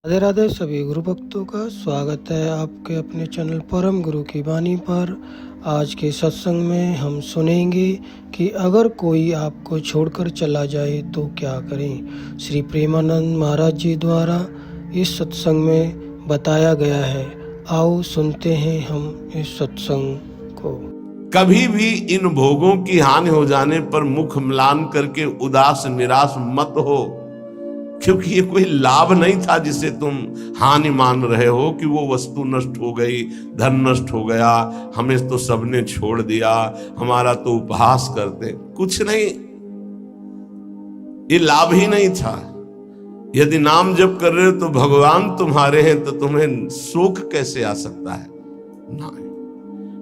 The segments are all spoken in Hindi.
राधे राधे सभी गुरु भक्तों का स्वागत है आपके अपने चैनल परम गुरु की वाणी पर। आज के सत्संग में हम सुनेंगे कि अगर कोई आपको छोड़कर चला जाए तो क्या करें। श्री प्रेमानंद महाराज जी द्वारा इस सत्संग में बताया गया है। आओ सुनते हैं हम इस सत्संग को। कभी भी इन भोगों की हानि हो जाने पर मुख म्लान करके उदास निराश मत हो, क्योंकि ये कोई लाभ नहीं था जिसे तुम हानि मान रहे हो कि वो वस्तु नष्ट हो गई, धन नष्ट हो गया, हमें तो सबने छोड़ दिया, हमारा तो उपहास करते। कुछ नहीं, ये लाभ ही नहीं था। यदि नाम जप कर रहे हो तो भगवान तुम्हारे हैं, तो तुम्हें शोक कैसे आ सकता है? नहीं,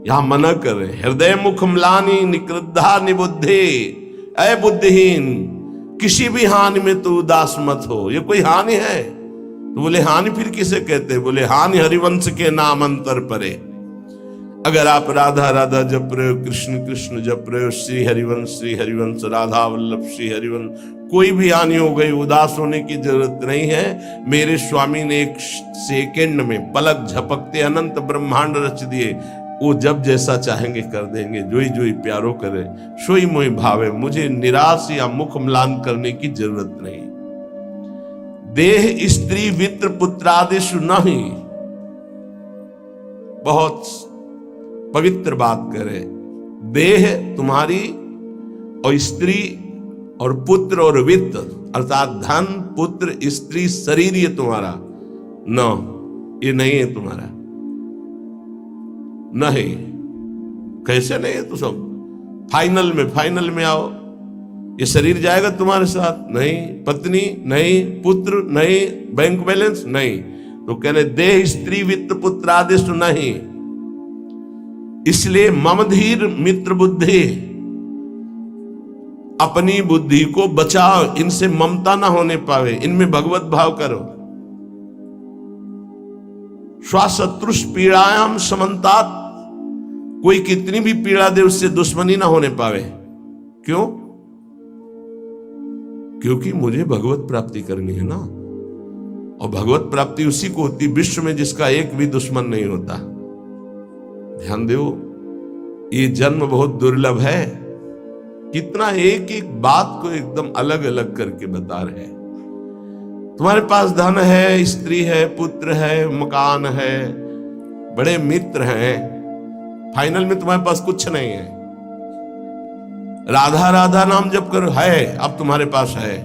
यहां मना कर रहे। हृदय मुख म्लानि निकृद्धा निबुद्धि, ऐ बुद्धिहीन, किसी भी हानि में तो उदास मत हो। ये कोई हानि है? तो बोले हानि फिर किसे कहते हैं? बोले हानि हरिवंश के नाम अंतर परे। अगर आप राधा राधा जप रहे हो, कृष्ण कृष्ण जप रहे हो, श्री हरिवंश राधा वल्लभ श्री हरिवंश, कोई भी हानि हो गई, उदास होने की जरूरत नहीं है। मेरे स्वामी ने एक सेकेंड में पलक झपकते अनंत ब्रह्मांड रच दिए। वो जब जैसा चाहेंगे कर देंगे। जोई जोई प्यारो करे सोई मोहि भावे। मुझे निराश या मुख म्लान करने की जरूरत नहीं। देह स्त्री वित्र पुत्रादिषु नहीं, बहुत पवित्र बात करे। देह तुम्हारी और स्त्री और पुत्र और वित्त अर्थात धन पुत्र स्त्री शरीर, ये तुम्हारा न, ये नहीं है तुम्हारा। नहीं, कैसे नहीं है? तो सब फाइनल में आओ। ये शरीर जाएगा तुम्हारे साथ? नहीं। पत्नी नहीं, पुत्र नहीं, बैंक बैलेंस नहीं। तो कहने देह स्त्री वित्त पुत्र आदेश नहीं। इसलिए मम धीर मित्र बुद्धि, अपनी बुद्धि को बचाओ, इनसे ममता ना होने पावे, इनमें भगवत भाव करो। स्वशत्रुष पीड़ायाम समन्तात, कोई कितनी भी पीड़ा दे उससे दुश्मनी ना होने पावे। क्यों? क्योंकि मुझे भगवत प्राप्ति करनी है ना। और भगवत प्राप्ति उसी को होती विश्व में जिसका एक भी दुश्मन नहीं होता। ध्यान दो, ये जन्म बहुत दुर्लभ है। कितना एक एक बात को एकदम अलग अलग करके बता रहे हैं। तुम्हारे पास धन है, स्त्री है, पुत्र है, मकान है, बड़े मित्र हैं, फाइनल में तुम्हारे पास कुछ नहीं है। राधा राधा नाम जप करो, है, अब तुम्हारे पास है,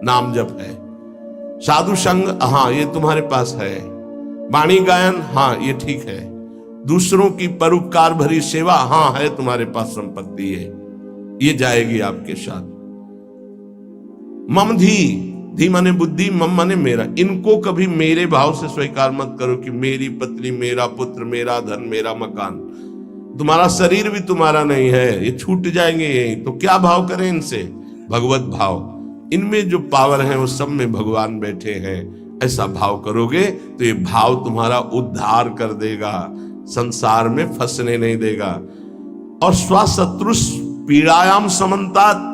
नाम जप है। साधु संग, हाँ ये तुम्हारे पास है। वाणी गायन, हाँ ये ठीक है। दूसरों की परोपकार भरी सेवा, हाँ है तुम्हारे पास संपत्ति है, ये जाएगी आपके साथ। मम धी माने बुद्धि, मम माने मेरा। इनको कभी मेरे भाव से स्वीकार मत करो कि मेरी पत्नी, मेरा पुत्र, मेरा धन, मेरा मकान। तुम्हारा शरीर भी तुम्हारा नहीं है, ये छूट जाएंगे यही। तो क्या भाव करें इनसे? भगवत भाव। इनमें जो पावर है वो सब में भगवान बैठे हैं। ऐसा भाव करोगे तो ये भाव तुम्हारा उद्धार कर देगा, संसार में फंसने नहीं देगा। और स्वशत्रुष पीड़ायाम समन्तात,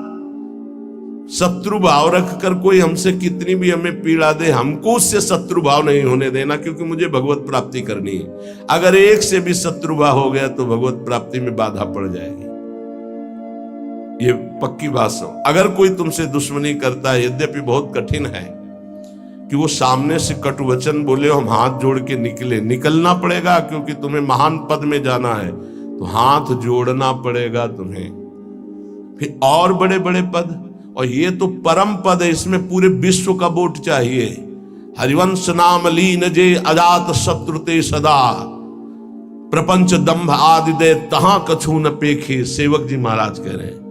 शत्रु भाव रखकर कोई हमसे कितनी भी हमें पीड़ा दे, हमको उससे शत्रु भाव नहीं होने देना, क्योंकि मुझे भगवत प्राप्ति करनी है। अगर एक से भी शत्रु भाव हो गया तो भगवत प्राप्ति में बाधा पड़ जाएगी। ये पक्की बात हो। अगर कोई तुमसे दुश्मनी करता है, यद्यपि बहुत कठिन है कि वो सामने से कटु वचन बोले, हम हाथ जोड़ के निकलना पड़ेगा, क्योंकि तुम्हें महान पद में जाना है, तो हाथ जोड़ना पड़ेगा तुम्हें। फिर और बड़े बड़े पद, और ये तो परम पद है, इसमें पूरे विश्व का वोट चाहिए। हरिवंश नाम लीन जे अजात शत्रुते सदा, प्रपंच दंभ आदि दे तहां कछु न पेखे। सेवक जी महाराज कह रहे हैं,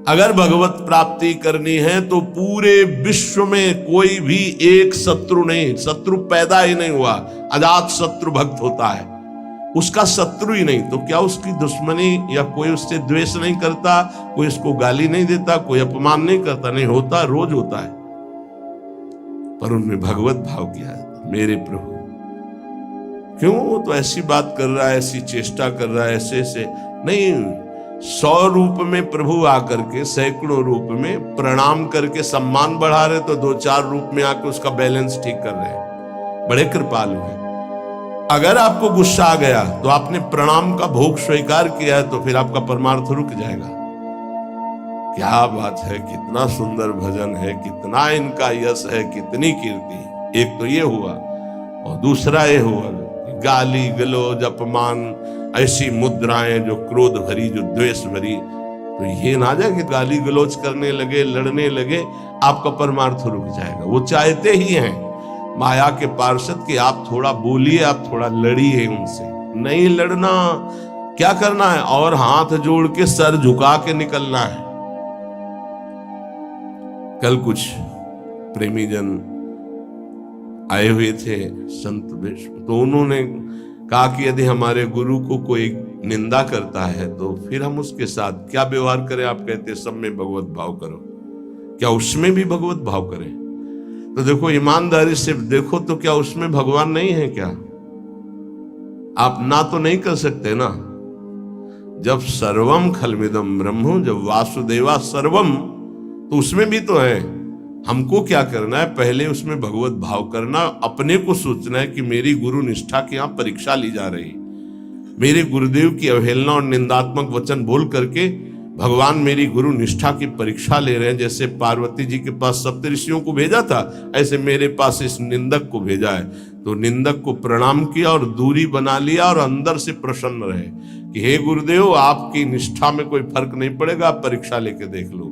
अगर भगवत प्राप्ति करनी है तो पूरे विश्व में कोई भी एक शत्रु नहीं, शत्रु पैदा ही नहीं हुआ। अजात शत्रु भक्त होता है, उसका शत्रु ही नहीं, तो क्या उसकी दुश्मनी या कोई उससे द्वेष नहीं करता, कोई उसको गाली नहीं देता, कोई अपमान नहीं करता? नहीं होता, रोज होता है। पर उनमें भगवत भाव किया है, मेरे प्रभु क्यों वो तो ऐसी बात कर रहा है, ऐसी चेष्टा कर रहा है, ऐसे नहीं। 100 रूप में प्रभु आकर के सैकड़ों रूप में प्रणाम करके सम्मान बढ़ा रहे, तो 2-4 रूप में आकर उसका बैलेंस ठीक कर रहे हैं। बड़े कृपालु हैं। अगर आपको गुस्सा आ गया तो आपने प्रणाम का भोग स्वीकार किया है, तो फिर आपका परमार्थ रुक जाएगा। क्या बात है, कितना सुंदर भजन है, कितना इनका यश है, कितनी कीर्ति। एक तो ये हुआ, और दूसरा ये हुआ गाली गलौज अपमान, ऐसी मुद्राएं जो क्रोध भरी, जो द्वेष भरी। तो ये ना जाए कि गाली गलौज करने लगे, लड़ने लगे, आपका परमार्थ रुक जाएगा। वो चाहते ही हैं माया के पार्षद कि आप थोड़ा बोलिए, आप थोड़ा लड़िए उनसे। नहीं लड़ना, क्या करना है, और हाथ जोड़ के सर झुका के निकलना है। कल कुछ प्रेमी जन आए हुए थे संत वेश, तो उन्होंने कहा कि यदि हमारे गुरु को कोई निंदा करता है तो फिर हम उसके साथ क्या व्यवहार करें। आप कहते सब में भगवत भाव करो, क्या उसमें भी भगवत भाव करें? तो देखो, ईमानदारी से देखो तो क्या उसमें भगवान नहीं है क्या? आप ना तो नहीं कर सकते ना। जब सर्वम खलमिदम ब्रह्म, जब वासुदेवा सर्वम, तो उसमें भी तो है। हमको क्या करना है, पहले उसमें भगवत भाव करना, अपने को सोचना है कि मेरी गुरु निष्ठा की यहाँ परीक्षा ली जा रही, मेरे गुरुदेव की अवहेलना और निंदात्मक वचन बोल करके भगवान मेरी गुरु निष्ठा की परीक्षा ले रहे हैं। जैसे पार्वती जी के पास सप्तऋषियों को भेजा था, ऐसे मेरे पास इस निंदक को भेजा है। तो निंदक को प्रणाम किया और दूरी बना लिया, और अंदर से प्रसन्न रहे कि हे गुरुदेव, आपकी निष्ठा में कोई फर्क नहीं पड़ेगा, आप परीक्षा लेके देख लो।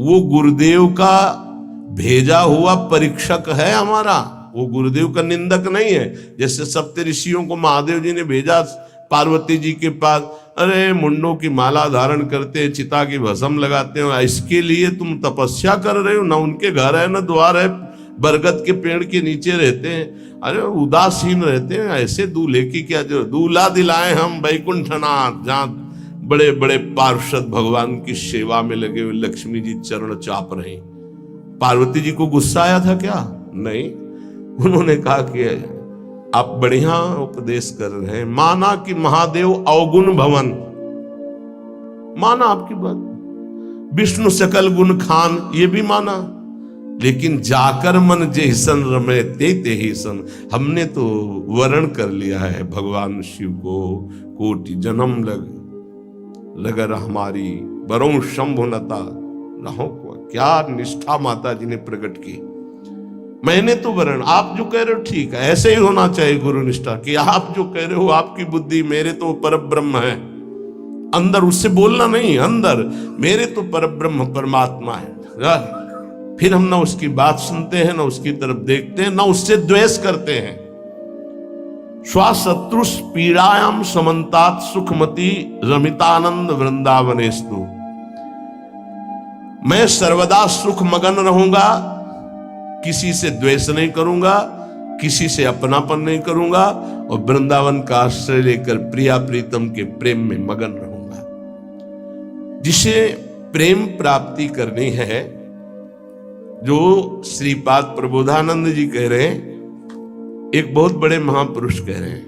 वो गुरुदेव का भेजा हुआ परीक्षक है हमारा, वो गुरुदेव का निंदक नहीं है। जैसे सप्तऋषियों को महादेव जी ने भेजा पार्वती जी के पास, अरे मुंडों की माला धारण करते, चिता की भस्म लगाते हो, इसके लिए तुम तपस्या कर रहे हो? ना उनके घर है, ना द्वार है, बरगद के पेड़ के नीचे रहते हैं, अरे उदासीन रहते हैं। ऐसे दूल्हे की क्या जो दूल्हा दिलाए हम वैकुंठनाथ, जहाँ बड़े बड़े पार्षद भगवान की सेवा में लगे हुए लक्ष्मी जी चरण चाप रहे। पार्वती जी को गुस्सा आया था क्या? नहीं, उन्होंने कहा कि आप बढ़िया उपदेश कर रहे हैं, माना कि महादेव अवगुण भवन, माना आपकी बात, विष्णु सकल गुण खान, ये भी माना, लेकिन जाकर मन जैसन रमे ते ही सन। हमने तो वर्ण कर लिया है भगवान शिव को, कोटि जन्म लगर हमारी बरों शंभुनता रहो। क्या निष्ठा माता जी ने प्रकट की। मैंने तो वर्ण, आप जो कह रहे हो ठीक है, ऐसे ही होना चाहिए गुरु निष्ठा कि आप जो कह रहे हो आपकी बुद्धि, मेरे तो परब्रह्म है अंदर, उससे बोलना नहीं, अंदर मेरे तो परब्रह्म परमात्मा है। फिर हम ना उसकी बात सुनते हैं, ना उसकी तरफ देखते हैं, ना उससे द्वेष करते हैं। स्वाशत्रुष पीड़ायाम समन्तात सुखमती रमितानंद वृंदावनेस्तु। मैं सर्वदा सुख मगन रहूंगा, किसी से द्वेष नहीं करूंगा, किसी से अपनापन नहीं करूंगा, और वृंदावन का आश्रय लेकर प्रिया प्रीतम के प्रेम में मगन रहूंगा। जिसे प्रेम प्राप्ति करनी है, जो श्रीपाद प्रबोधानंद जी कह रहे हैं, एक बहुत बड़े महापुरुष कह रहे हैं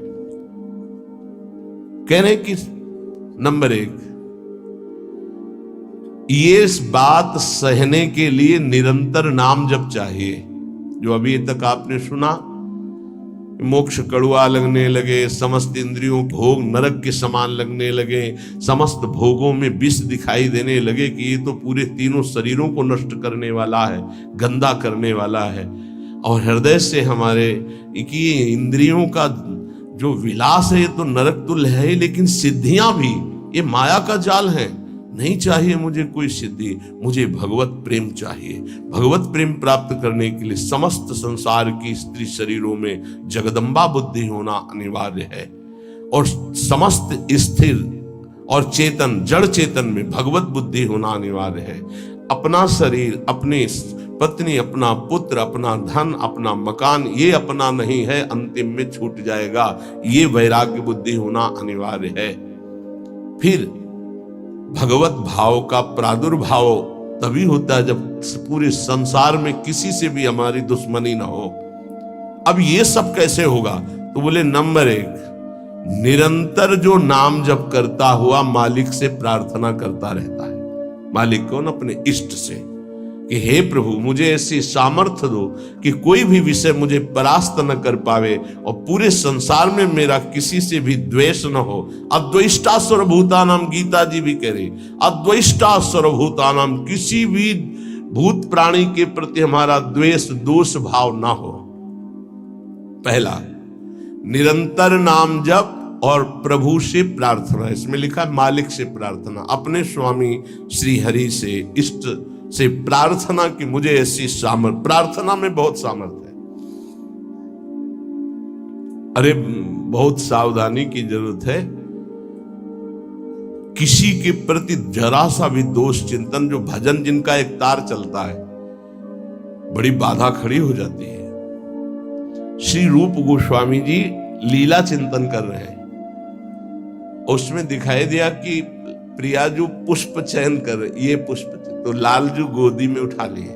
कि नंबर 1, ये बात सहने के लिए निरंतर नाम जप चाहिए। जो अभी तक आपने सुना, मोक्ष कड़वा लगने लगे, समस्त इंद्रियों भोग नरक के समान लगने लगे, समस्त भोगों में विष दिखाई देने लगे कि ये तो पूरे तीनों शरीरों को नष्ट करने वाला है, गंदा करने वाला है, और हृदय से हमारे कि इंद्रियों का जो विलास है ये तो नरक तुल्य है, लेकिन सिद्धियां भी ये माया का जाल है। नहीं चाहिए मुझे कोई सिद्धि, मुझे भगवत प्रेम चाहिए। भगवत प्रेम प्राप्त करने के लिए समस्त संसार की स्त्री शरीरों में जगदम्बा बुद्धि होना अनिवार्य है, और समस्त स्थिर और चेतन जड़ चेतन में भगवत बुद्धि होना अनिवार्य है। अपना शरीर, अपनी पत्नी, अपना पुत्र, अपना धन, अपना मकान, ये अपना नहीं है, अंतिम में छूट जाएगा। ये वैराग्य बुद्धि होना अनिवार्य है। फिर भगवत भाव का प्रादुर्भाव तभी होता है जब पूरे संसार में किसी से भी हमारी दुश्मनी ना हो। अब ये सब कैसे होगा? तो बोले नंबर 1, निरंतर जो नाम जप करता हुआ मालिक से प्रार्थना करता रहता है। मालिक कौन? अपने इष्ट से, कि हे प्रभु मुझे ऐसी सामर्थ्य दो कि कोई भी विषय मुझे परास्त न कर पावे और पूरे संसार में मेरा किसी से भी द्वेष न हो। अद्वेष्टा सर्वभूतानाम, गीता जी भी कह रही, अद्वेष्टा सर्वभूतानाम, किसी भी भूत प्राणी के प्रति हमारा द्वेष दोष भाव ना हो। पहला, निरंतर नाम जप और प्रभु से प्रार्थना। इसमें लिखा है मालिक से प्रार्थना, अपने स्वामी श्री हरि से, इष्ट से प्रार्थना कि मुझे ऐसी सामर्थ, प्रार्थना में बहुत सामर्थ्य है। अरे बहुत सावधानी की जरूरत है। किसी के प्रति जरा सा भी दोष चिंतन, जो भजन जिनका एक तार चलता है, बड़ी बाधा खड़ी हो जाती है। श्री रूप गोस्वामी जी लीला चिंतन कर रहे हैं, उसमें दिखाई दिया कि प्रियाजू पुष्प चयन कर, ये पुष्प तो लालजू गोदी में उठा लिए,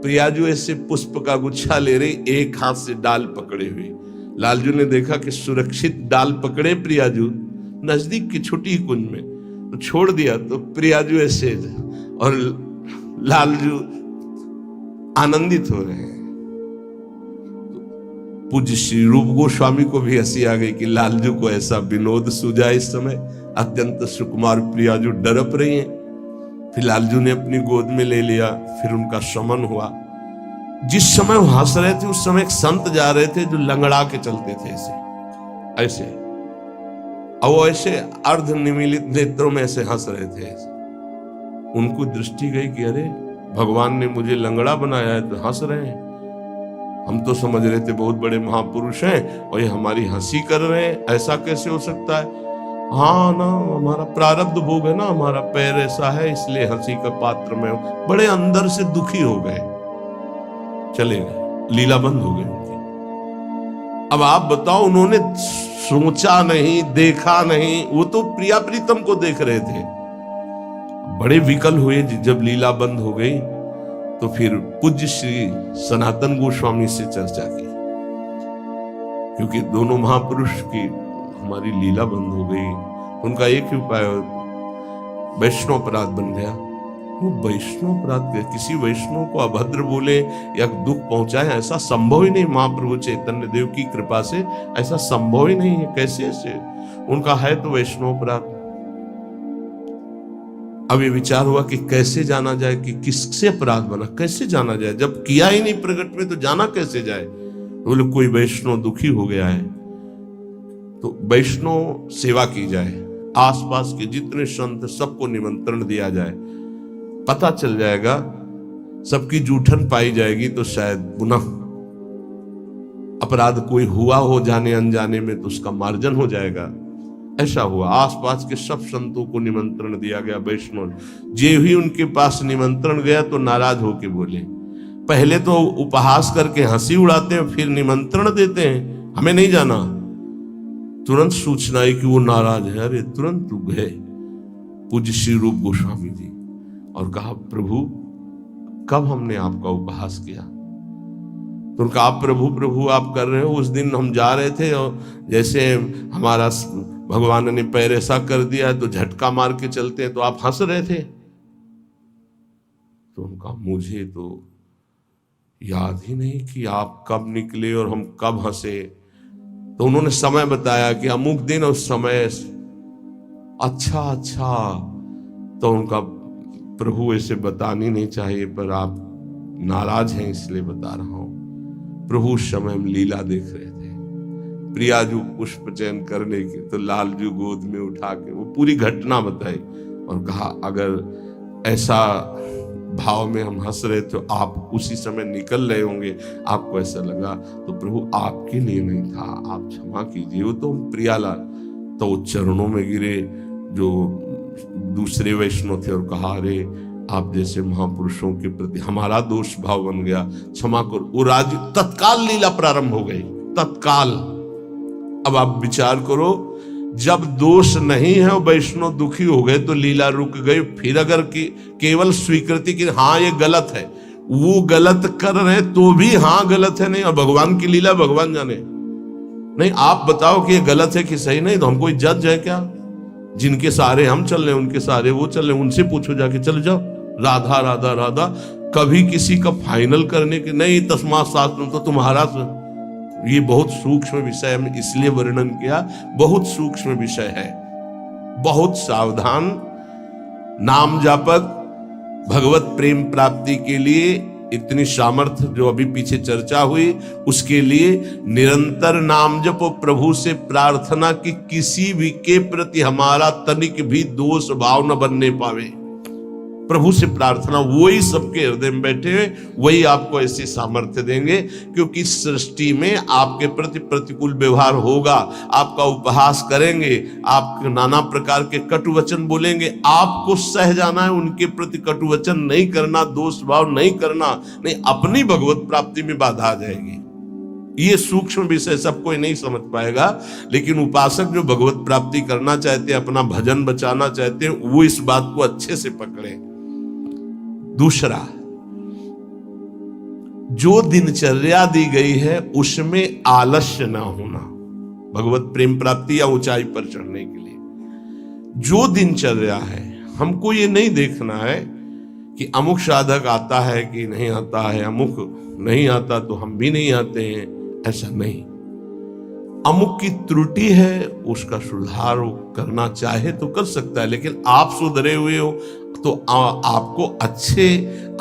प्रियाजू ऐसे पुष्प का गुच्छा ले रही, एक हाथ से डाल पकड़े हुए। लालजू ने देखा कि सुरक्षित डाल पकड़े प्रियाजू नजदीक की छोटी कुंज में, तो छोड़ दिया, तो प्रियाजू ऐसे और लालजू आनंदित हो रहे हैं। पूज्य श्री रूप गोस्वामी को भी हंसी आ गई कि लालजू को ऐसा विनोद सूझा। इस समय अत्यंत सुकुमार प्रियाजू डरप रही हैं। फिर लालजू ने अपनी गोद में ले लिया, फिर उनका शमन हुआ। जिस समय वो हंस रहे थे उस समय एक संत जा रहे थे जो लंगड़ा के चलते थे ऐसे ऐसे, और वो ऐसे अर्ध निमीलित नेत्रों में ऐसे हंस रहे थे ऐसे। उनको दृष्टि गई कि अरे भगवान ने मुझे लंगड़ा बनाया है तो हंस रहे हैं, हम तो समझ रहे थे बहुत बड़े महापुरुष हैं और ये हमारी हंसी कर रहे हैं, ऐसा कैसे हो सकता है। हाँ ना, हमारा प्रारब्ध भोग है ना, हमारा पैर ऐसा है इसलिए हंसी का पात्र में हूं। बड़े अंदर से दुखी हो गए, चले गए, लीला बंद हो गई उनकी। अब आप बताओ, उन्होंने सोचा नहीं, देखा नहीं, वो तो प्रिया प्रीतम को देख रहे थे। बड़े विकल हुए जब लीला बंद हो गई, तो फिर पूज्य श्री सनातन गोस्वामी से चर्चा की, क्योंकि दोनों महापुरुष की हमारी लीला बंद हो गई। उनका एक ही उपाय, वैष्णव अपराध बन गया। वो वैष्णव अपराध, किसी वैष्णव को अभद्र बोले या दुख पहुंचाए, ऐसा संभव ही नहीं। महाप्रभु चैतन्य देव की कृपा से ऐसा संभव ही नहीं है। कैसे ऐसे उनका है तो वैष्णव अपराध। अब ये विचार हुआ कि कैसे जाना जाए कि किससे अपराध बना, कैसे जाना जाए, जब किया ही नहीं प्रकट में तो जाना कैसे जाए। बोले कोई वैष्णव दुखी हो गया है तो वैष्णव सेवा की जाए, आसपास के जितने संत सबको निमंत्रण दिया जाए, पता चल जाएगा, सबकी जूठन पाई जाएगी तो शायद पुनः अपराध कोई हुआ हो जाने अनजाने में तो उसका मार्जन हो जाएगा। ऐसा हुआ, आसपास के सब संतों को निमंत्रण दिया गया वैष्णव। जे ही उनके पास निमंत्रण गया तो नाराज होके बोले, पहले तो उपहास करके हंसी उड़ाते हैं, फिर निमंत्रण देते हैं, हमें नहीं जाना। तुरंत सूचना आई कि वो नाराज है। अरे तुरंत गए पूज्य श्री रूप गोस्वामी जी और कहा, प्रभु कब हमने आपका उपहास किया। तो उनका आप प्रभु प्रभु आप कर रहे हो, उस दिन हम जा रहे थे और जैसे हमारा भगवान ने पैर ऐसा कर दिया तो झटका मार के चलते हैं तो आप हंस रहे थे। तो उनका मुझे तो याद ही नहीं कि आप कब निकले और हम कब हंसे। तो उन्होंने समय बताया कि अमुक दिन और समय। अच्छा अच्छा, तो उनका प्रभु ऐसे बतानी नहीं चाहिए पर आप नाराज हैं इसलिए बता रहा हूं। प्रभु उस समय हम लीला देख रहे थे, प्रियाजू पुष्प चयन करने की, तो लालजू गोद में उठा के वो पूरी घटना बताई और कहा अगर ऐसा भाव में हम हंस रहे तो आप उसी समय निकल रहे होंगे, आपको ऐसा लगा तो प्रभु आपके लिए नहीं था, आप क्षमा कीजिए। वो तो प्रियालाल तो चरणों में गिरे जो दूसरे वैष्णव थे और कहा, अरे आप जैसे महापुरुषों के प्रति हमारा दोष भाव बन गया, क्षमा करो। वो राज्य तत्काल लीला प्रारंभ हो गई, तत्काल। अब आप विचार करो, जब दोष नहीं है वैष्णव दुखी हो गए तो लीला रुक गई। फिर अगर केवल स्वीकृति की हाँ ये गलत है, वो गलत कर रहे तो भी हाँ गलत है नहीं, और भगवान की लीला भगवान जाने। नहीं आप बताओ कि ये गलत है कि सही, नहीं तो हम कोई जज है क्या? जिनके सहारे हम चल रहे हैं उनके सहारे वो चल रहे हैं, उनसे पूछो जाके, चल जाओ राधा राधा राधा। कभी किसी का फाइनल करने के नहीं, तस्मात् शास्त्रम तो तुम्हारा ये बहुत सूक्ष्म विषय है, इसलिए वर्णन किया, बहुत सूक्ष्म विषय है। बहुत सावधान। नाम जापक भगवत प्रेम प्राप्ति के लिए इतनी सामर्थ्य जो अभी पीछे चर्चा हुई, उसके लिए निरंतर नाम जपो, प्रभु से प्रार्थना कि किसी भी के प्रति हमारा तनिक भी दोष भाव न बनने पावे। प्रभु से प्रार्थना, वही सबके हृदय में बैठे हुए, वही आपको ऐसी सामर्थ्य देंगे, क्योंकि सृष्टि में आपके प्रति प्रतिकूल व्यवहार होगा, आपका उपहास करेंगे, आप नाना प्रकार के कटु वचन बोलेंगे, आपको सह जाना है, उनके प्रति कटु वचन नहीं करना, दोष भाव नहीं करना, नहीं अपनी भगवत प्राप्ति में बाधा आ जाएगी। ये सूक्ष्म विषय सब कोई नहीं समझ पाएगा, लेकिन उपासक जो भगवत प्राप्ति करना चाहते हैं, अपना भजन बचाना चाहते हैं, वो इस बात को अच्छे से पकड़े। दूसरा, जो दिनचर्या दी गई है उसमें आलस्य ना होना, भगवत प्रेम प्राप्ति या ऊंचाई पर चढ़ने के लिए जो दिनचर्या है, हमको ये नहीं देखना है कि अमुक साधक आता है कि नहीं आता है, अमुक नहीं आता तो हम भी नहीं आते हैं, ऐसा नहीं। अमुक की त्रुटि है, उसका सुधार करना चाहे तो कर सकता है, लेकिन आप सुधरे हुए हो तो आपको अच्छे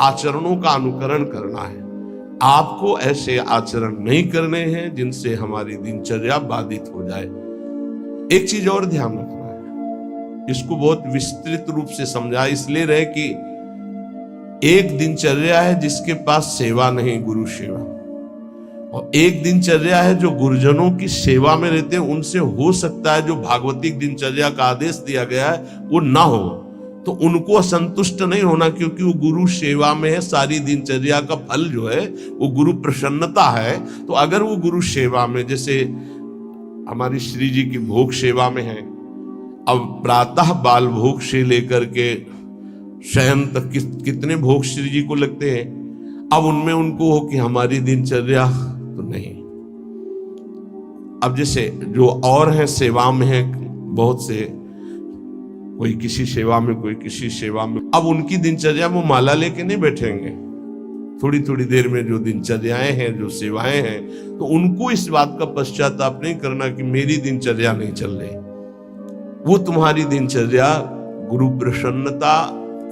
आचरणों का अनुकरण करना है। आपको ऐसे आचरण नहीं करने हैं जिनसे हमारी दिनचर्या बाधित हो जाए। एक चीज और ध्यान रखना है, इसको बहुत विस्तृत रूप से समझा इसलिए रहे कि एक दिनचर्या है जिसके पास सेवा नहीं, गुरु सेवा, और एक दिनचर्या है जो गुरुजनों की सेवा में रहते हैं, उनसे हो सकता है जो भागवतिक दिनचर्या का आदेश दिया गया है वो ना हो, तो उनको असंतुष्ट नहीं होना, क्योंकि वो गुरु सेवा में है। सारी दिनचर्या का फल जो है वो गुरु प्रसन्नता है। तो अगर वो गुरु सेवा में, जैसे हमारी श्री जी की भोग सेवा में है, अब प्रातः बाल भोग से लेकर के शयन तक कितने भोग श्री जी को लगते हैं, अब उनमें उनको हो कि हमारी दिनचर्या तो नहीं। अब जैसे जो और हैं सेवा में है, बहुत से, कोई किसी सेवा में, कोई किसी सेवा में, अब उनकी दिनचर्या वो माला लेके नहीं बैठेंगे, थोड़ी थोड़ी देर में जो दिनचर्याएं हैं, जो सेवाएं हैं, तो उनको इस बात का पश्चाताप नहीं करना कि मेरी दिनचर्या नहीं चल रही। वो तुम्हारी दिनचर्या गुरु प्रसन्नता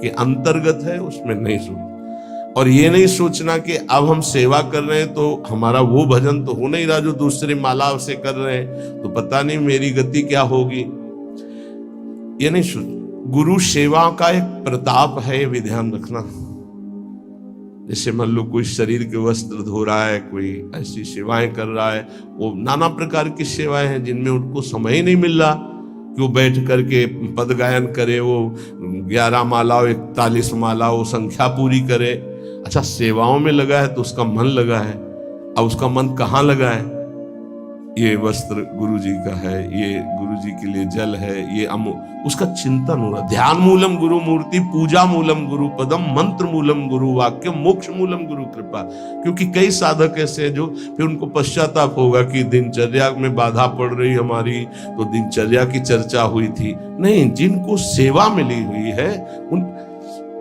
के अंतर्गत है, उसमें नहीं सोच, और ये नहीं सोचना कि अब हम सेवा कर रहे हैं तो हमारा वो भजन तो हो नहीं रहा जो दूसरे माला से कर रहे हैं, तो पता नहीं मेरी गति क्या होगी, ये नहीं सोच। गुरु सेवा का एक प्रताप है, ये भी ध्यान रखना। जैसे मान लो कोई शरीर के वस्त्र धो रहा है, कोई ऐसी सेवाएं कर रहा है, वो नाना प्रकार की सेवाएं हैं जिनमें उनको समय ही नहीं मिल रहा कि वो बैठ करके पद गायन करे, वो 11 माला 41 माला वो संख्या पूरी करे। अच्छा, सेवाओं में लगा है तो उसका मन लगा है, अब उसका मन कहाँ लगा है, ये वस्त्र गुरु जी का है, ये गुरु जी के लिए जल है, ये उसका चिंतन हो रहा। ध्यान मूलम गुरु मूर्ति, पूजा मूलम गुरु पदम, मंत्र मूलम गुरु वाक्य, मोक्ष मूलम गुरु कृपा। क्योंकि कई साधक ऐसे हैं जो फिर उनको पश्चाताप होगा कि दिनचर्या में बाधा पड़ रही हमारी, तो दिनचर्या की चर्चा हुई थी। नहीं, जिनको सेवा मिली हुई है उन,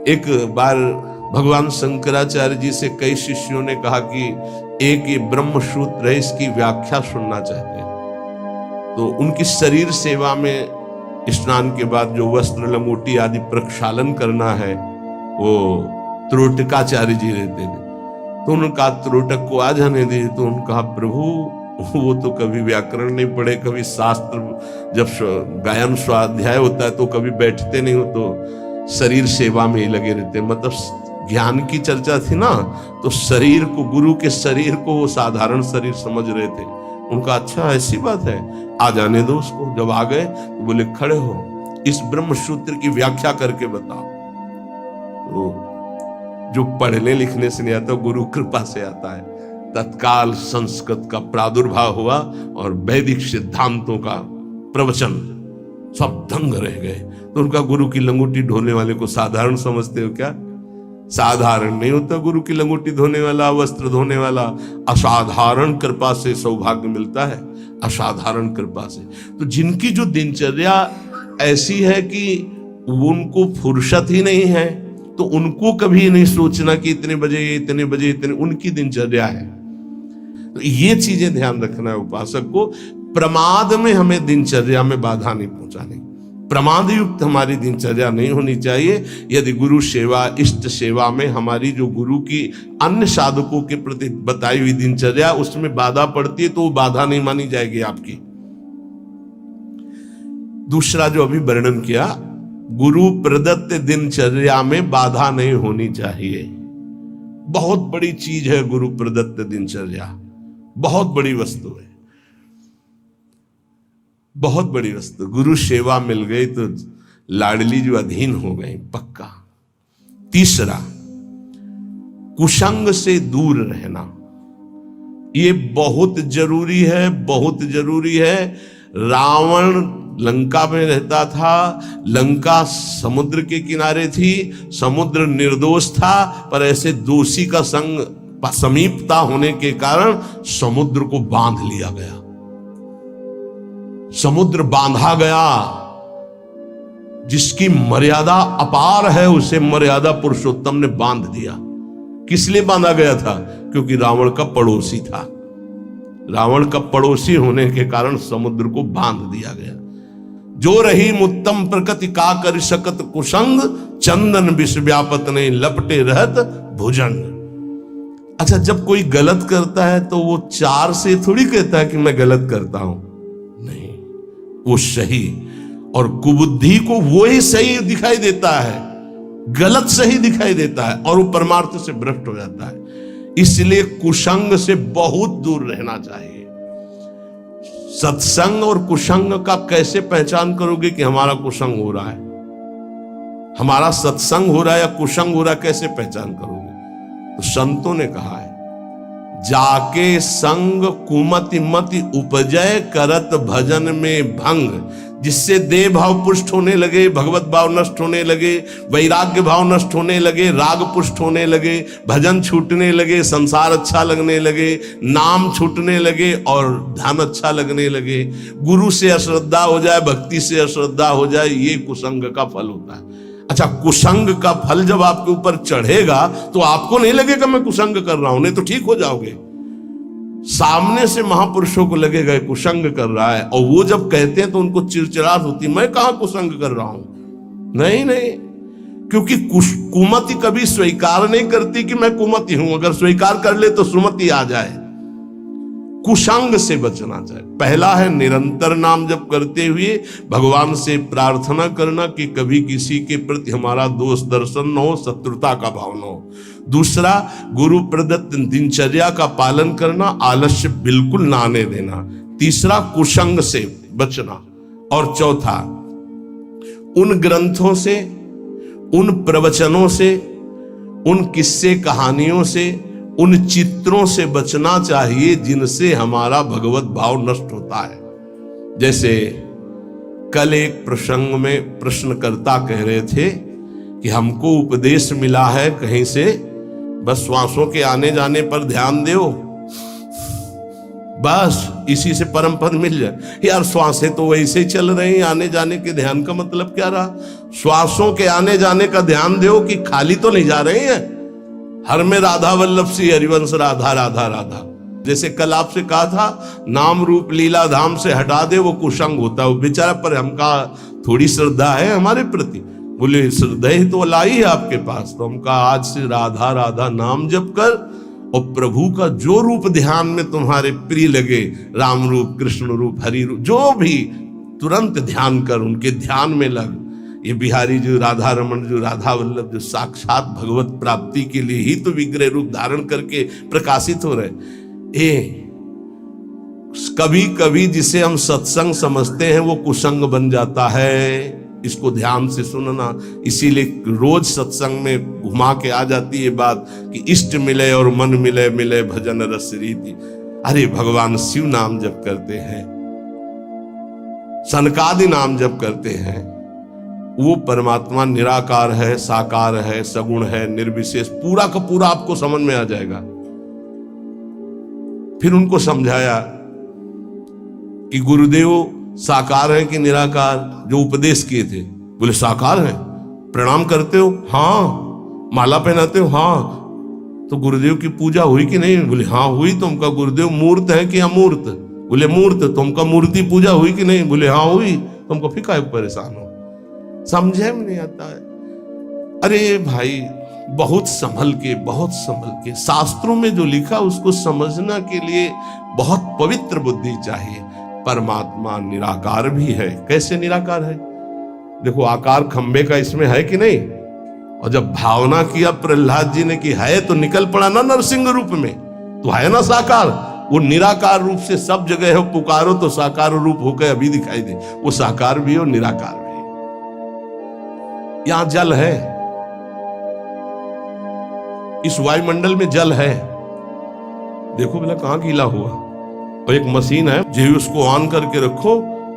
एक बार भगवान शंकराचार्य जी से कई शिष्यों ने कहा कि एक ये ब्रह्म सूत्र है, इसकी व्याख्या सुनना चाहते हैं। तो उनकी शरीर सेवा में स्नान के बाद जो वस्त्र लंगोटी आदि प्रक्षालन करना है, वो त्रोटकाचार्य जी रहते थे। तो उन्होंने कहा त्रोटक को आ जाने दिए। तो उन्होंने कहा प्रभु वो तो कभी व्याकरण नहीं पढ़े, कभी शास्त्र जब गायन स्वाध्याय होता है तो कभी बैठते नहीं हो, तो शरीर सेवा में ही लगे रहते। मतलब ज्ञान की चर्चा थी ना, तो शरीर को, गुरु के शरीर को वो साधारण शरीर समझ रहे थे। उनका अच्छा ऐसी बात है, आ जाने दो उसको। जब आ गए तो बोले खड़े हो, इस ब्रह्म सूत्र की व्याख्या करके बताओ। तो जो पढ़ने लिखने से नहीं आता, गुरु कृपा से आता है। तत्काल संस्कृत का प्रादुर्भाव हुआ और वैदिक सिद्धांतों का प्रवचन, सब दंग रह गए। तो उनका गुरु की लंगोटी ढोने वाले को साधारण समझते हो क्या? साधारण नहीं होता गुरु की लंगोटी धोने वाला, वस्त्र धोने वाला। असाधारण कृपा से सौभाग्य मिलता है, असाधारण कृपा से। तो जिनकी जो दिनचर्या ऐसी है कि उनको फुर्सत ही नहीं है, तो तो उनको कभी नहीं सोचना कि इतने बजे इतने, उनकी दिनचर्या है। तो ये चीजें ध्यान रखना है उपासक को। प्रमाद में हमें दिनचर्या में बाधा नहीं पहुंचानी, प्रमाद युक्त हमारी दिनचर्या नहीं होनी चाहिए। यदि गुरु सेवा, इष्ट सेवा में हमारी जो गुरु की अन्य साधकों के प्रति बताई हुई दिनचर्या उसमें बाधा पड़ती है तो वो बाधा नहीं मानी जाएगी आपकी। दूसरा जो अभी वर्णन किया, गुरु प्रदत्त दिनचर्या में बाधा नहीं होनी चाहिए। बहुत बड़ी चीज है गुरु प्रदत्त दिनचर्या, बहुत बड़ी वस्तु है, बहुत बड़ी वस्तु। गुरु सेवा मिल गई तो लाडली जो अधीन हो गई पक्का। तीसरा, कुसंग से दूर रहना, ये बहुत जरूरी है, बहुत जरूरी है। रावण लंका में रहता था, लंका समुद्र के किनारे थी, समुद्र निर्दोष था, पर ऐसे दोषी का संग समीपता होने के कारण समुद्र को बांध लिया गया, समुद्र बांधा गया। जिसकी मर्यादा अपार है उसे मर्यादा पुरुषोत्तम ने बांध दिया। किस लिए बांधा गया था? क्योंकि रावण का पड़ोसी था। रावण का पड़ोसी होने के कारण समुद्र को बांध दिया गया। जो रही उत्तम प्रकृति का कर सकत कुसंग, चंदन विष व्यापत ने लपटे रहत भुजंग। अच्छा, जब कोई गलत करता है तो वो चार से थोड़ी कहता है कि मैं गलत करता हूं, नहीं, वो सही और कुबुद्धि को वो ही सही दिखाई देता है, गलत सही दिखाई देता है और वो परमार्थ से भ्रष्ट हो जाता है। इसलिए कुसंग से बहुत दूर रहना चाहिए। सत्संग और कुसंग का कैसे पहचान करोगे कि हमारा कुसंग हो रहा है, हमारा सत्संग हो रहा है या कुसंग हो रहा है, कैसे पहचान करोगे? तो संतों ने कहा है, जाके संग कुमति मति उपजय करत भजन में भंग, जिससे देह भाव पुष्ट होने लगे, भगवत भाव नष्ट होने लगे, वैराग्य भाव नष्ट होने लगे, राग पुष्ट होने लगे, भजन छूटने लगे, संसार अच्छा लगने लगे, नाम छूटने लगे और ध्यान अच्छा लगने लगे, गुरु से अश्रद्धा हो जाए, भक्ति से अश्रद्धा हो जाए, ये कुसंग का फल होता है। अच्छा, कुसंग का फल जब आपके ऊपर चढ़ेगा तो आपको नहीं लगेगा मैं कुसंग कर रहा हूं, नहीं तो ठीक हो जाओगे। सामने से महापुरुषों को लगेगा कुसंग कर रहा है, और वो जब कहते हैं तो उनको चिड़चिड़ाहट होती, मैं कहां कुसंग कर रहा हूं। नहीं नहीं, क्योंकि कुमति कभी स्वीकार नहीं करती कि मैं कुमति हूं, अगर स्वीकार कर ले तो सुमति आ जाए। कुसंग से बचना चाहिए। पहला है निरंतर नाम जप करते हुए भगवान से प्रार्थना करना कि कभी किसी के प्रति हमारा दोष दर्शन न हो, शत्रुता का भाव न हो। दूसरा, गुरु प्रदत्त दिनचर्या का पालन करना, आलस्य बिल्कुल ना आने देना। तीसरा, कुसंग से बचना। और चौथा, उन ग्रंथों से, उन प्रवचनों से, उन किस्से कहानियों से, उन चित्रों से बचना चाहिए जिनसे हमारा भगवत भाव नष्ट होता है। जैसे कल एक प्रसंग में प्रश्नकर्ता कह रहे थे कि हमको उपदेश मिला है कहीं से, बस श्वासों के आने जाने पर ध्यान दो, बस इसी से परम पद मिल जाए। यार, श्वासें तो वैसे ही चल रही हैं, आने जाने के ध्यान का मतलब क्या रहा? श्वासों के आने जाने का ध्यान दो कि खाली तो नहीं जा रहे हैं। हर में राधा वल्लभ सी हरिवंश राधा राधा राधा। जैसे कल आपसे कहा था, नाम रूप लीला धाम से हटा दे वो कुसंग होता है। वो बेचारा, पर हमका थोड़ी श्रद्धा है हमारे प्रति। बोले श्रद्धा ही तो लाई है आपके पास, तो हमका आज से राधा राधा नाम जप कर और प्रभु का जो रूप ध्यान में तुम्हारे प्रिय लगे, राम रूप, कृष्ण रूप, हरि रूप, जो भी, तुरंत ध्यान कर, उनके ध्यान में लग। ये बिहारी जो राधा रमन, जो राधा वल्लभ, जो साक्षात भगवत प्राप्ति के लिए ही तो विग्रह रूप धारण करके प्रकाशित हो रहे। कभी कभी जिसे हम सत्संग समझते हैं वो कुसंग बन जाता है। इसको ध्यान से सुनना। इसीलिए रोज सत्संग में घुमा के आ जाती है बात कि इष्ट मिले और मन मिले, मिले भजन रस रीति। अरे भगवान शिव नाम जप करते हैं, सनकादि नाम जप करते हैं, वो परमात्मा निराकार है, साकार है, सगुण है, निर्विशेष, पूरा का पूरा आपको समझ में आ जाएगा। फिर उनको समझाया कि गुरुदेव साकार है कि निराकार, जो उपदेश किए थे। बोले साकार है। प्रणाम करते हो? हाँ। माला पहनाते हो? हाँ। तो गुरुदेव की पूजा हुई कि नहीं? बोले हाँ हुई। तो उनका गुरुदेव मूर्त है कि अमूर्त? बोले मूर्त। तो उनका मूर्ति पूजा हुई कि नहीं? बोले हाँ हुई। तो हमको फिर काहे परेशान हो? समझे में नहीं आता है। अरे भाई, बहुत संभल के शास्त्रों में जो लिखा उसको समझना के लिए बहुत पवित्र बुद्धि चाहिए। परमात्मा निराकार भी है। कैसे निराकार है? देखो, आकार खंबे का इसमें है कि नहीं? और जब भावना किया प्रहलाद जी ने कि है, तो निकल पड़ा ना नरसिंह रूप में, तो है ना साकार। वो निराकार रूप से सब जगह है, पुकारो तो साकार रूप होकर अभी दिखाई दे। वो साकार भी और निराकार भी। यहां जल है, इस वायुमंडल में जल है। देखो भला कहां गीला हुआ। और एक मशीन है, जो उसको ऑन करके रखो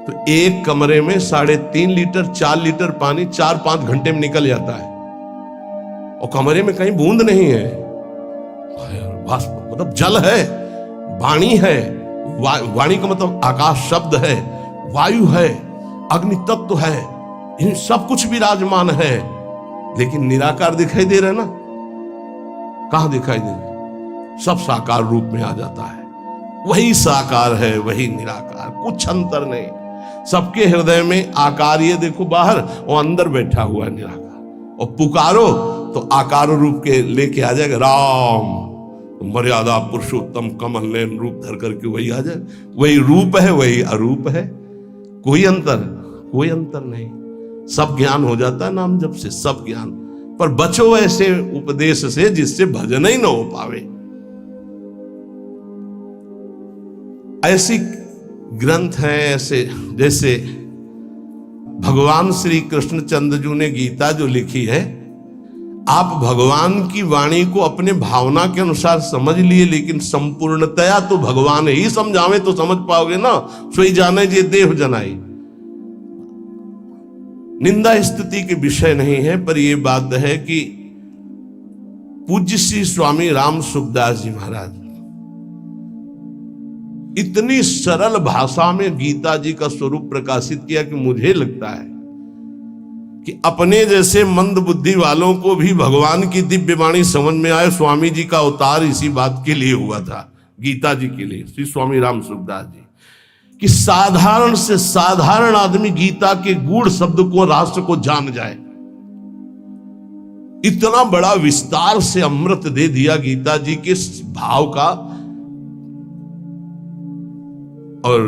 तो एक कमरे में 3.5 लीटर 4 लीटर पानी 4-5 घंटे में निकल जाता है। और कमरे में कहीं बूंद नहीं है। मतलब जल है, वाणी है। वाणी का मतलब आकाश शब्द है, वायु है, अग्नि तत्व है, इन सब कुछ विराजमान है। लेकिन निराकार दिखाई दे रहा है ना? कहां दिखाई दे रहा? सब साकार रूप में आ जाता है। वही साकार है, वही निराकार, कुछ अंतर नहीं। सबके हृदय में आकार, ये देखो बाहर, और अंदर बैठा हुआ है निराकार। और पुकारो तो आकार रूप के लेके आ जाएगा। राम, तो मर्यादा पुरुषोत्तम कमल नयन रूप धर करके वही आ जाए। वही रूप है, वही अरूप है। कोई अंतर नहीं। सब ज्ञान हो जाता है नाम जप से, सब ज्ञान। पर बचो ऐसे उपदेश से जिससे भजन ही न हो पावे। ऐसी ग्रंथ हैं ऐसे, जैसे भगवान श्री कृष्णचंद्र जी ने गीता जो लिखी है, आप भगवान की वाणी को अपने भावना के अनुसार समझ लिए, लेकिन संपूर्णतया तो भगवान ही समझावे तो समझ पाओगे ना। सोई जाने जे देव जनाई। निंदा स्तुति के विषय नहीं है, पर यह बात है कि पूज्य श्री स्वामी राम सुखदास जी महाराज इतनी सरल भाषा में गीता जी का स्वरूप प्रकाशित किया कि मुझे लगता है कि अपने जैसे मंद बुद्धि वालों को भी भगवान की दिव्य वाणी समझ में आए। स्वामी जी का अवतार इसी बात के लिए हुआ था, गीता जी के लिए, श्री स्वामी राम सुखदास जी, कि साधारण से साधारण आदमी गीता के गूढ़ शब्द को, राष्ट्र को जान जाए। इतना बड़ा विस्तार से अमृत दे दिया गीता जी के भाव का। और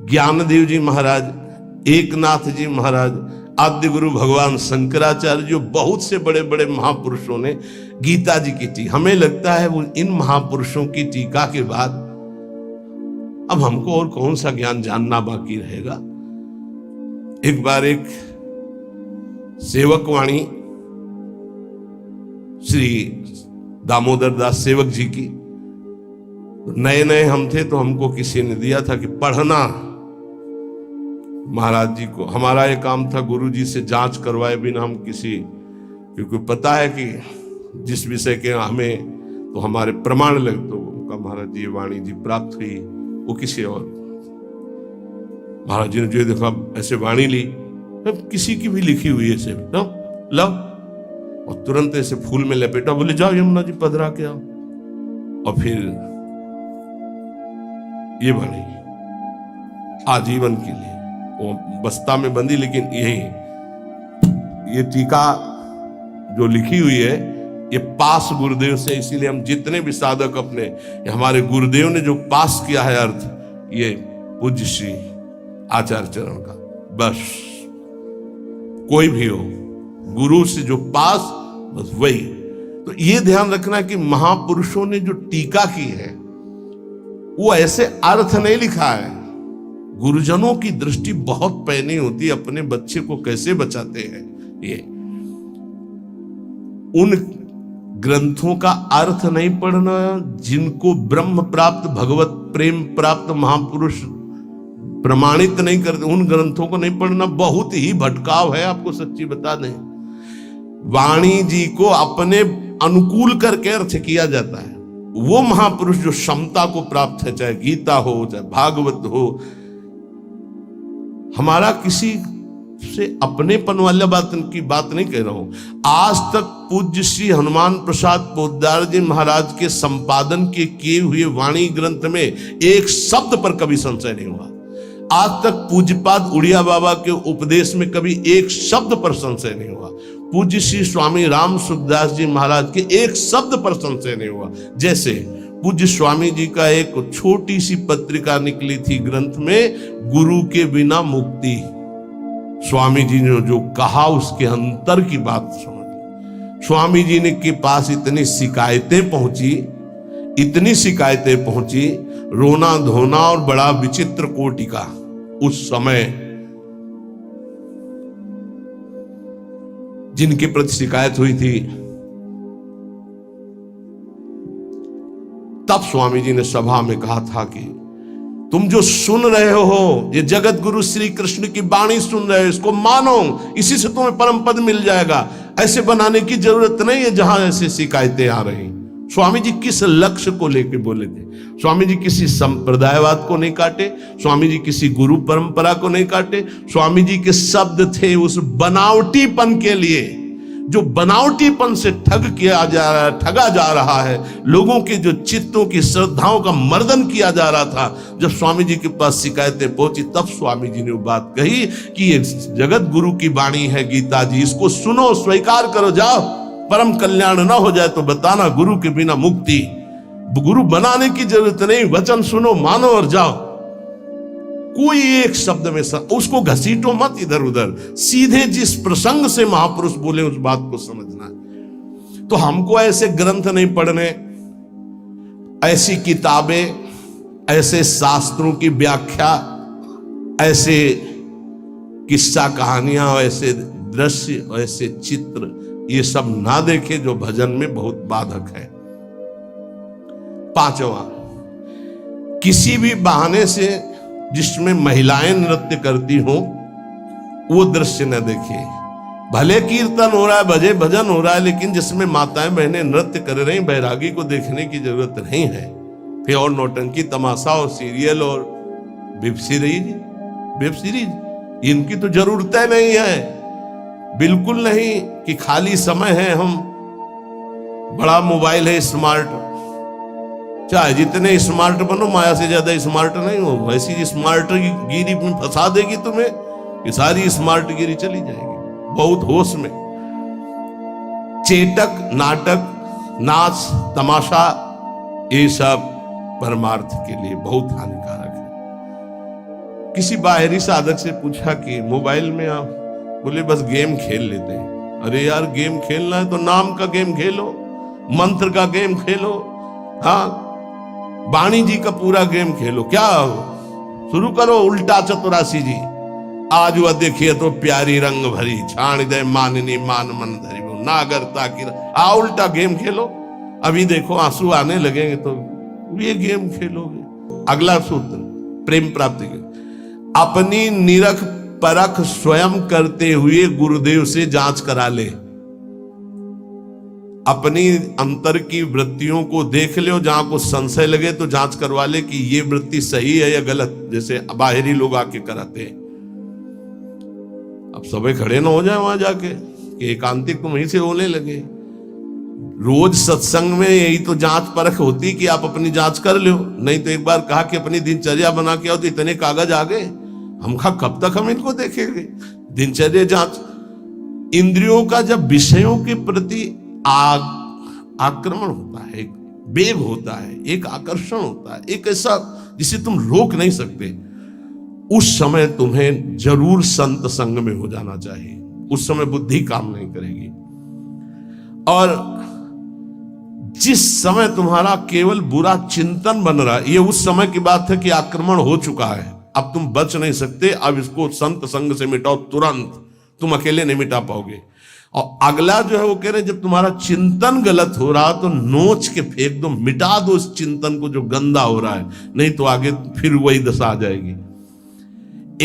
ज्ञानदेव जी महाराज, एकनाथ जी महाराज, आद्य गुरु भगवान शंकराचार्य, जो बहुत से बड़े बड़े महापुरुषों ने गीता जी की टीका, हमें लगता है वो इन महापुरुषों की टीका के बाद अब हमको और कौन सा ज्ञान जानना बाकी रहेगा। एक बार एक सेवक वाणी श्री दामोदर दास सेवक जी की, नए नए हम थे तो हमको किसी ने दिया था कि पढ़ना। महाराज जी को हमारा ये काम था, गुरु जी से जांच करवाए बिना हम किसी, क्योंकि पता है कि जिस विषय के हमें तो हमारे प्रमाण लग, तो उनका महाराज जी वाणी जी प्राप्त हुई, वो किसी और। महाराज जी ने जो देखा ऐसे वाणी ली, किसी की भी लिखी हुई ऐसे लव, और तुरंत ऐसे फूल में लपेटा, बोले जाओ यमुना जी पधरा के आओ। और फिर ये वाणी आजीवन के लिए वो बस्ता में बंदी, लेकिन ये टीका जो लिखी हुई है ये पास गुरुदेव से, इसीलिए हम जितने भी साधक अपने, हमारे गुरुदेव ने जो पास किया है अर्थ, ये पूज्य श्री आचार्य चरण का। बस कोई भी हो, गुरु से जो पास, बस वही। तो ये ध्यान रखना कि महापुरुषों ने जो टीका की है वो ऐसे अर्थ नहीं लिखा है। गुरुजनों की दृष्टि बहुत पैनी होती है, अपने बच्चे को कैसे बचाते हैं। ये उन ग्रंथों का अर्थ नहीं पढ़ना, जिनको ब्रह्म प्राप्त, भगवत प्रेम प्राप्त महापुरुष प्रमाणित नहीं करते, उन ग्रंथों को नहीं पढ़ना। बहुत ही भटकाव है, आपको सच्ची बता दें। वाणी जी को अपने अनुकूल करके अर्थ किया जाता है। वो महापुरुष जो क्षमता को प्राप्त है, चाहे गीता हो, चाहे भागवत हो, हमारा किसी से अपनेपन वाला बात की बात नहीं कह रहा हूं। आज तक पूज्य श्री हनुमान प्रसाद पोद्दार जी महाराज के संपादन के किए हुए वाणी ग्रंथ में एक शब्द पर कभी संशय नहीं हुआ। आज तक पूज्यपाद उड़िया बाबा के उपदेश में कभी एक शब्द पर संशय नहीं हुआ। पूज्य श्री स्वामी राम सुखदास जी महाराज के एक शब्द पर संशय नहीं हुआ। जैसे पूज्य स्वामी जी का एक छोटी सी पत्रिका निकली थी ग्रंथ में, गुरु के बिना मुक्ति। स्वामी जी ने जो कहा उसके अंतर की बात समझ। स्वामी जी ने के पास इतनी शिकायतें पहुंची, रोना धोना और बड़ा विचित्र कोटि का। उस समय जिनके प्रति शिकायत हुई थी, तब स्वामी जी ने सभा में कहा था कि तुम जो सुन रहे हो, ये जगत गुरु श्री कृष्ण की वाणी सुन रहे हो, इसको मानो, इसी से तुम्हें परम पद मिल जाएगा। ऐसे बनाने की जरूरत नहीं है जहां ऐसे शिकायतें आ रही। स्वामी जी किस लक्ष्य को लेकर बोले थे? स्वामी जी किसी संप्रदायवाद को नहीं काटे, स्वामी जी किसी गुरु परंपरा को नहीं काटे। स्वामी जी के शब्द थे उस बनावटीपन के लिए, जो बनावटीपन से ठगा जा रहा है, लोगों के जो चित्तों की श्रद्धाओं का मर्दन किया जा रहा था। जब स्वामी जी के पास शिकायतें पहुंची, तब स्वामी जी ने वो बात कही कि ये जगत गुरु की वाणी है गीता जी, इसको सुनो, स्वीकार करो, जाओ, परम कल्याण ना हो जाए तो बताना, गुरु के बिना मुक्ति। गुरु बनाने की जरूरत नहीं, वचन सुनो, मानो और जाओ। कोई एक शब्द में उसको घसीटो मत इधर उधर, सीधे जिस प्रसंग से महापुरुष बोले उस बात को समझना है। तो हमको ऐसे ग्रंथ नहीं पढ़ने, ऐसी किताबें, ऐसे शास्त्रों की व्याख्या, ऐसे किस्सा कहानियां, ऐसे दृश्य, ऐसे चित्र, ये सब ना देखे जो भजन में बहुत बाधक है। पांचवा, किसी भी बहाने से जिसमें महिलाएं नृत्य करती हो वो दृश्य न देखिए। भले कीर्तन हो रहा है, भजे भजन हो रहा है, लेकिन जिसमें माताएं बहनें नृत्य कर रही, बैरागी को देखने की जरूरत नहीं है। फिर और नौटंकी तमाशा और सीरियल और वेब सीरीज इनकी तो जरूरत नहीं है, बिल्कुल नहीं। कि खाली समय है, हम बड़ा मोबाइल है स्मार्ट, चाहे जितने स्मार्ट बनो, माया से ज्यादा स्मार्ट नहीं हो। वैसी स्मार्ट गिरी में फंसा देगी तुम्हें कि सारी स्मार्ट गिरी चली जाएगी। बहुत होश में। चेटक, नाटक, नाच, तमाशा, ये सब परमार्थ के लिए बहुत हानिकारक है। किसी बाहरी साधक से पूछा कि मोबाइल में आप, बोले बस गेम खेल लेते हैं। अरे यार, गेम खेलना है तो नाम का गेम खेलो, मंत्र का गेम खेलो, हाँ, वाणी जी का पूरा गेम खेलो। क्या शुरू करो उल्टा चतुरासी जी, आज वह देखिए तो प्यारी रंग भरी, छाण दे माननी मान मन धरी, वो नागरता की, उल्टा गेम खेलो। अभी देखो आंसू आने लगेंगे तो ये गेम खेलोगे। अगला सूत्र, प्रेम प्राप्ति के, अपनी निरख परख स्वयं करते हुए गुरुदेव से जांच करा ले। अपनी अंतर की वृत्तियों को देख ले, जहां को संशय लगे तो जांच करवा ले कि ये वृत्ति सही है या गलत, जैसे बाहरी लोग आके कराते हैं। अब सबे खड़े ना हो जाए वहां जाके कि एकांतिक तुम वहीं से रोने लगे। रोज सत्संग में यही तो जांच परख होती कि आप अपनी जांच कर लो। नहीं तो एक बार कहा कि अपनी दिनचर्या बना के आओ, तो इतने कागज आ गए, हम कब तक हम इनको देखेंगे। दिनचर्या जांच, इंद्रियों का जब विषयों के प्रति आक्रमण होता है, एक वेग होता है, एक आकर्षण होता है, एक ऐसा जिसे तुम रोक नहीं सकते, उस समय तुम्हें जरूर संत संग में हो जाना चाहिए। उस समय बुद्धि काम नहीं करेगी। और जिस समय तुम्हारा केवल बुरा चिंतन बन रहा है, ये उस समय की बात है कि आक्रमण हो चुका है, अब तुम बच नहीं सकते। अब इसको संत संग से मिटाओ तुरंत, तुम अकेले नहीं मिटा पाओगे। और अगला जो है वो कह रहे जब तुम्हारा चिंतन गलत हो रहा तो नोच के फेंक दो, मिटा दो उस चिंतन को जो गंदा हो रहा है, नहीं तो आगे फिर वही दशा आ जाएगी।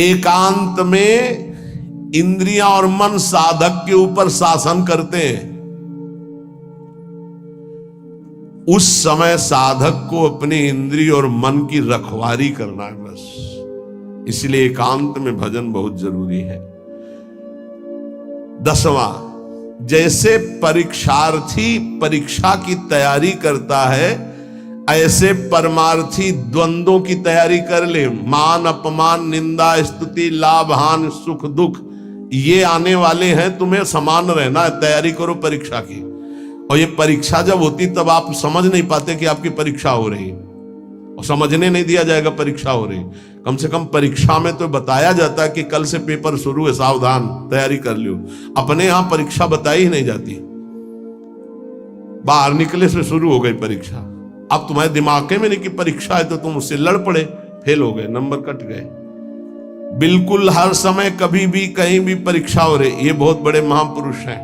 एकांत में इंद्रियां और मन साधक के ऊपर शासन करते हैं। उस समय साधक को अपनी इंद्रिय और मन की रखवारी करना है बस। इसलिए एकांत में भजन बहुत जरूरी है। 10वां, जैसे परीक्षार्थी परीक्षा की तैयारी करता है, ऐसे परमार्थी द्वंद्वों की तैयारी कर ले। मान अपमान, निंदा स्तुति, लाभ हानि, सुख दुख, ये आने वाले हैं, तुम्हें समान रहना है। तैयारी करो परीक्षा की। और ये परीक्षा जब होती तब आप समझ नहीं पाते कि आपकी परीक्षा हो रही, और समझने नहीं दिया जाएगा परीक्षा हो रही। कम से कम परीक्षा में तो बताया जाता है कि कल से पेपर शुरू है, सावधान, तैयारी कर लियो। अपने यहां परीक्षा बताई ही नहीं जाती, बाहर निकले से शुरू हो गई परीक्षा। अब तुम्हारे दिमाग में नहीं कि परीक्षा है, तो तुम उससे लड़ पड़े, फेल हो गए, नंबर कट गए। बिल्कुल हर समय कभी भी कहीं भी परीक्षा हो रही। ये बहुत बड़े महापुरुष हैं,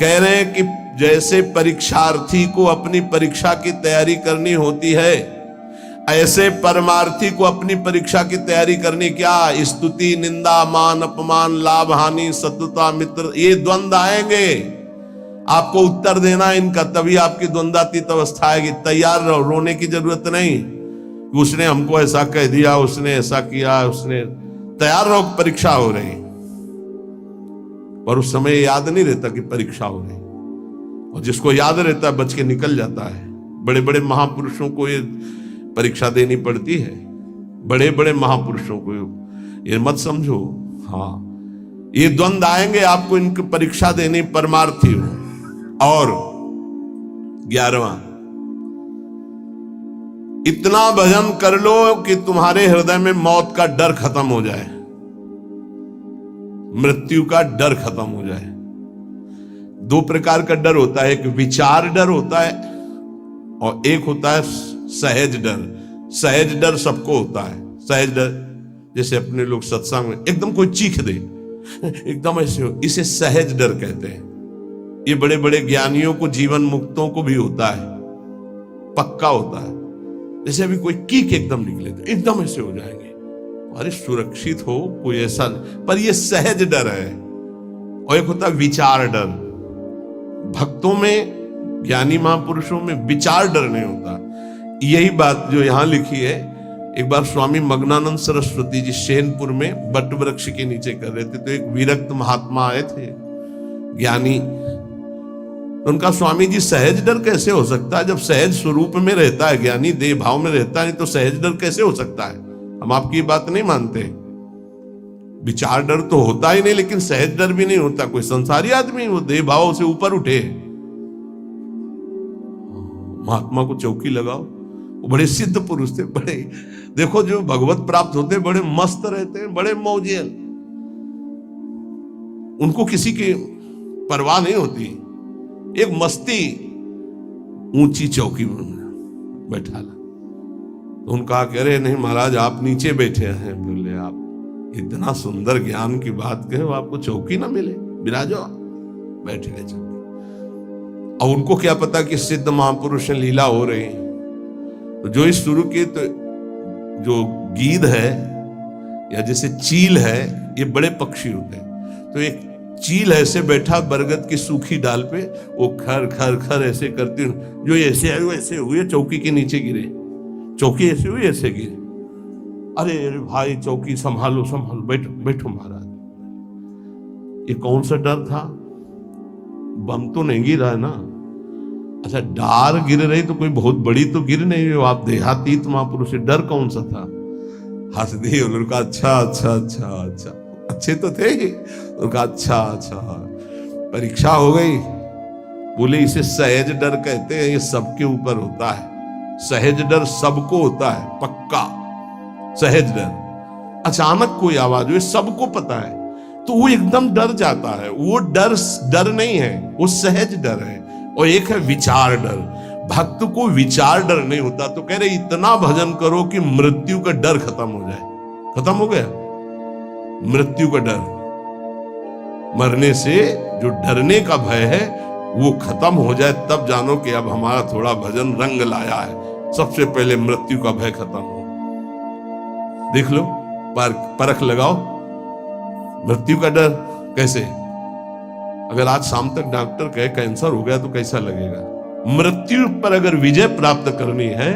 कह रहे हैं कि जैसे परीक्षार्थी को अपनी परीक्षा की तैयारी करनी होती है, ऐसे परमार्थी को अपनी परीक्षा की तैयारी करनी। क्या? स्तुति, निंदा, मान अपमान, लाभ हानि, शत्रुता, मित्र, ये द्वंद्व आएंगे। आपको उत्तर देना इनका, तभी आपकी द्वंद्वातीत अवस्था आएगी। तैयार रहो, रोने की जरूरत नहीं। उसने हमको ऐसा कह दिया, उसने ऐसा किया, उसने। तैयार रहो, परीक्षा हो रही। और उस समय याद नहीं रहता कि परीक्षा हो रही, और जिसको याद रहता है बच के निकल जाता है। बड़े बड़े महापुरुषों को ये परीक्षा देनी पड़ती है, बड़े बड़े महापुरुषों को। ये मत समझो। हाँ, ये द्वंद्व आएंगे, आपको इनकी परीक्षा देनी, परमार्थी हो। और 11वां, इतना भजन कर लो कि तुम्हारे हृदय में मौत का डर खत्म हो जाए, मृत्यु का डर खत्म हो जाए। 2 प्रकार का डर होता है, एक विचार डर होता है और एक होता है सहज डर। सहज डर सबको होता है। सहज डर जैसे अपने लोग सत्संग में एकदम कोई चीख दे, एकदम ऐसे हो, इसे सहज डर कहते हैं। ये बड़े बड़े ज्ञानियों को, जीवन मुक्तों को भी होता है, पक्का होता है। जैसे अभी कोई कीक एकदम निकले तो एकदम ऐसे हो जाएंगे, अरे सुरक्षित हो, कोई ऐसा नहीं। पर ये सहज डर है। और एक होता है विचार डर। भक्तों में, ज्ञानी महापुरुषों में विचार डर नहीं होता। यही बात जो यहां लिखी है, एक बार स्वामी मग्नानंद सरस्वती जी शैनपुर में बट वृक्ष के नीचे कर रहे थे, तो एक विरक्त महात्मा आए थे, ज्ञानी। उनका, स्वामी जी सहज डर कैसे हो सकता है? जब सहज स्वरूप में रहता है ज्ञानी, देह भाव में रहता है, तो सहज डर कैसे हो सकता है? हम आपकी बात नहीं मानते। विचार डर तो होता ही नहीं, लेकिन सहज डर भी नहीं होता। कोई संसारी आदमी वो देह भाव से ऊपर उठे। महात्मा को चौकी लगाओ, वो बड़े सिद्ध पुरुष थे, बड़े, देखो जो भगवत प्राप्त होते बड़े मस्त रहते हैं, बड़े मौजियल, उनको किसी की परवाह नहीं होती। एक मस्ती, ऊंची चौकी में बैठा ला, तो उनका कह रहे, नहीं महाराज आप नीचे बैठे हैं। बोले, आप इतना सुंदर ज्ञान की बात कहे, आपको चौकी ना मिले, विराजो। बैठ गए चौकी। और उनको क्या पता कि सिद्ध महापुरुष लीला हो रही, तो जो इस शुरू की, तो जो गीद है या जैसे चील है, ये बड़े पक्षी होते हैं। तो एक चील ऐसे बैठा बरगद की सूखी डाल पे, वो खर खर खर ऐसे करती, जो ऐसे आए वैसे हुए, चौकी के नीचे गिरे। चौकी ऐसे हुई, ऐसे गिरे। अरे भाई चौकी संभालो संभालो, बैठो बैठो महाराज। ये कौन सा डर था? बम तो नहीं गिरा है ना? अच्छा, डार गिर रही तो कोई बहुत बड़ी तो गिर नहीं हो, आप देहातीत महापुरुष, डर कौन सा था? हंस दिए उनका, अच्छा अच्छा अच्छा अच्छा, अच्छे तो थे उनका, अच्छा अच्छा, परीक्षा हो गई। बोले, इसे सहज डर कहते हैं, ये सबके ऊपर होता है। सहज डर सबको होता है, पक्का सहज डर। अचानक कोई आवाज हुई, सबको पता है, तो वो एकदम डर जाता है। वो डर नहीं है, वो सहज डर है। और एक है विचार डर। भक्त को विचार डर नहीं होता। तो कह रहे, इतना भजन करो कि मृत्यु का डर खत्म हो जाए। खत्म हो गया मृत्यु का डर, मरने से जो डरने का भय है वो खत्म हो जाए, तब जानो कि अब हमारा थोड़ा भजन रंग लाया है। सबसे पहले मृत्यु का भय खत्म हो। देख लो, परख लगाओ, मृत्यु का डर कैसे? अगर आज शाम तक डॉक्टर कहे कैंसर हो गया तो कैसा लगेगा? मृत्यु पर अगर विजय प्राप्त करनी है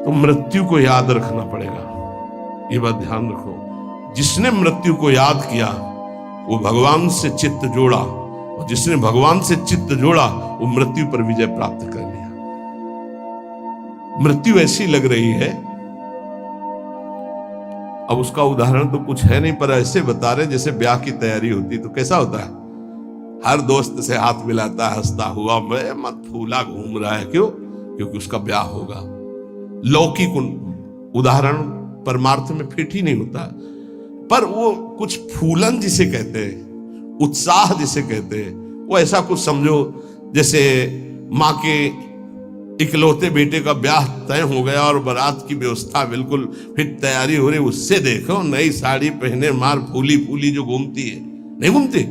तो मृत्यु को याद रखना पड़ेगा। ये बात ध्यान रखो। जिसने मृत्यु को याद किया वो भगवान से चित्त जोड़ा, और जिसने भगवान से चित्त जोड़ा वो मृत्यु पर विजय प्राप्त कर लिया। मृत्यु ऐसी लग रही है, अब उसका उदाहरण तो कुछ है नहीं, पर ऐसे बता रहे जैसे ब्याह की तैयारी होती तो कैसा होता है, हर दोस्त से हाथ मिलाता है हंसता हुआ, मैं मत फूला घूम रहा है, क्यों? क्योंकि उसका ब्याह होगा। लौकिक उदाहरण परमार्थ में फिट ही नहीं होता, पर वो कुछ फूलन जिसे कहते हैं, उत्साह जिसे कहते हैं, वो ऐसा कुछ समझो जैसे माँ के इकलौते बेटे का ब्याह तय हो गया और बारात की व्यवस्था बिल्कुल फिट तैयारी हो रही, उससे देखो नई साड़ी पहने मार फूली फूली जो घूमती है, नहीं घूमती?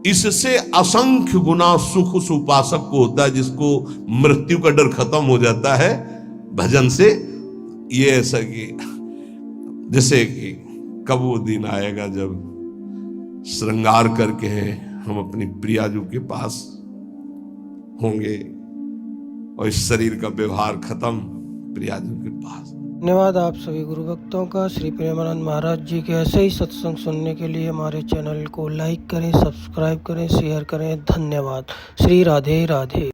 इससे असंख्य गुना सुख उस उपासक को होता है जिसको मृत्यु का डर खत्म हो जाता है भजन से। ये ऐसा कि जैसे कि कब वो दिन आएगा जब श्रृंगार करके हम अपनी प्रियाजू के पास होंगे और इस शरीर का व्यवहार खत्म प्रियाजू के पास। धन्यवाद आप सभी गुरु भक्तों का। श्री प्रेमानंद महाराज जी के ऐसे ही सत्संग सुनने के लिए हमारे चैनल को लाइक करें, सब्सक्राइब करें, शेयर करें। धन्यवाद। श्री राधे राधे।